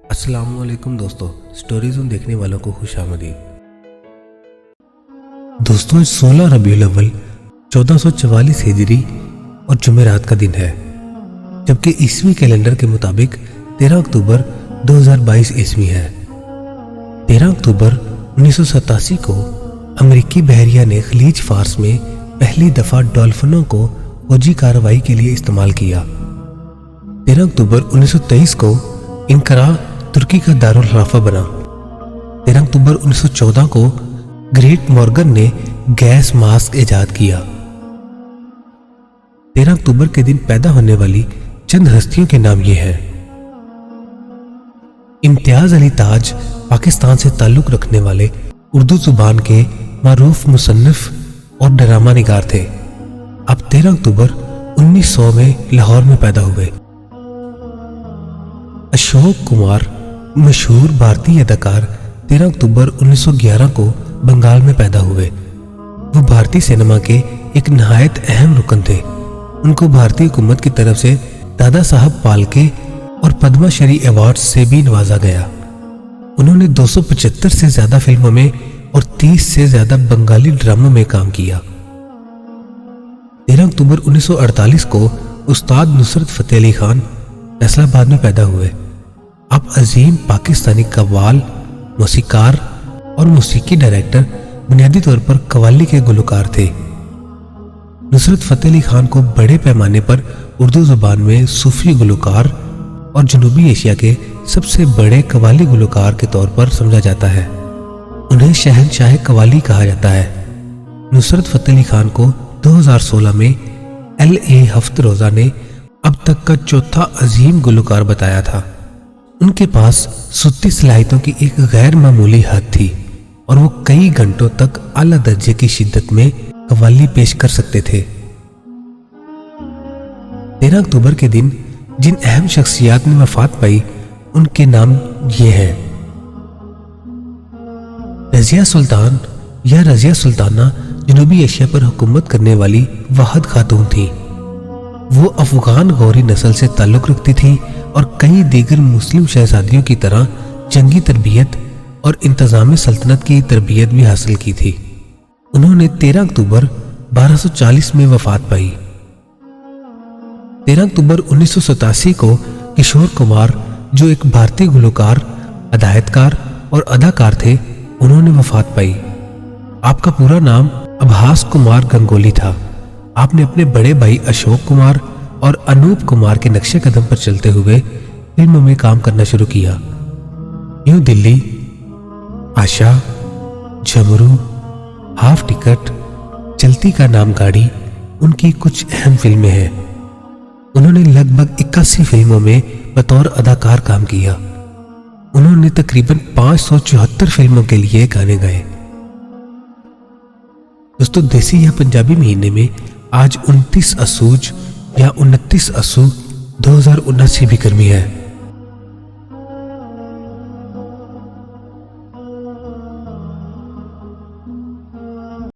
अस्सलामुअलैकुम दोस्तों, story zone देखने वालों को खुशामदीद। दोस्तों, 16 रबीउल अव्वल 1444 हिजरी और जुमेरात का दिन है, जबकि ईसवी कैलेंडर के मुताबिक 13 अक्टूबर 2022 ईस्वी है। 13 अक्टूबर 1987 को अमेरिकी बहरिया ने खलीज फार्स में पहली दफा डॉल्फिनों को फौजी कार्रवाई के लिए इस्तेमाल किया। 13 अक्टूबर 1923 को इंकरा तुर्की का दारुल खिलाफा बना। 13 अक्टूबर 1914 को ग्रेट मॉर्गन ने गैस मास्क इजाद किया। 13 अक्टूबर के दिन पैदा होने वाली चंद हस्तियों के नाम ये हैं। इम्तियाज अली ताज पाकिस्तान से ताल्लुक रखने वाले उर्दू जुबान के मारूफ मुसन्निफ और ड्रामा निगार थे। अब 13 अक्टूबर 1900 में लाहौर में पैदा हुए। अशोक कुमार मशहूर भारतीय अदाकार 13 अक्टूबर 1911 को बंगाल में पैदा हुए। वो भारतीय सिनेमा के एक नहायत अहम रुकन थे। उनको भारतीय हुकूमत की तरफ से दादा साहब फाल्के और पद्मश्री अवार्ड से भी नवाजा गया। उन्होंने 275 से ज्यादा फिल्मों में और 30 से ज्यादा बंगाली ड्रामों में काम किया। 13 अक्टूबर 1948 को उस्ताद नुसरत फतेह अली खान फैसलाबाद में पैदा हुए। आप अजीम पाकिस्तानी कव्वाल, मौसीकार और मौसीकी डायरेक्टर, बुनियादी तौर पर कव्वाली के गुलकार थे। नुसरत फतेह अली खान को बड़े पैमाने पर उर्दू जुबान में सूफी गुलकार और जनूबी एशिया के सबसे बड़े कव्वाली गुलकार के तौर पर समझा जाता है। उन्हें शहंशाह कव्वाली कहा जाता है। नुसरत फतेह अली खान को 2016 में LA हफ्त रोजा ने अब तक का चौथा अजीम गुलकार बताया था। उनके पास सुत्ती सलाहियतों की एक गैर मामूली हद थी और वो कई घंटों तक आला दर्जे की शिद्दत में कव्वाली पेश कर सकते थे। 13 अक्टूबर के दिन जिन अहम शख्सियात ने वफात पाई उनके नाम ये हैं। रजिया सुल्तान या रजिया सुल्ताना जनूबी एशिया पर हुकूमत करने वाली वाहिद खातून थी। वो अफगान गौरी नस्ल से ताल्लुक रखती थी और कई दीगर मुस्लिम शहजादियों की तरह जंगी तरबियत और इंतजाम सल्तनत की तरबियत भी हासिल की थी। उन्होंने 13 अक्टूबर 1240 में वफात पाई। 13 अक्टूबर 1987 को किशोर कुमार, जो एक भारतीय गुलकार, अदायतकार और अदाकार थे, उन्होंने वफात पाई। आपका पूरा नाम आभास कुमार गंगोली था। आपने अपने बड़े भाई अशोक कुमार और अनूप कुमार के नक्शे कदम पर चलते हुए फिल्मों में काम करना शुरू किया। न्यू दिल्ली, आशा, झमरू, हाफ टिकट, चलती का नाम गाड़ी उनकी कुछ अहम फिल्में हैं। उन्होंने लगभग 81 फिल्मों में बतौर अदाकार काम किया। उन्होंने तकरीबन 574 फिल्मों के लिए गाने गाए। दोस्तों, देसी या पंजाबी महीने में आज 29 असूज या 29 असू 2079 भी गर्मी है।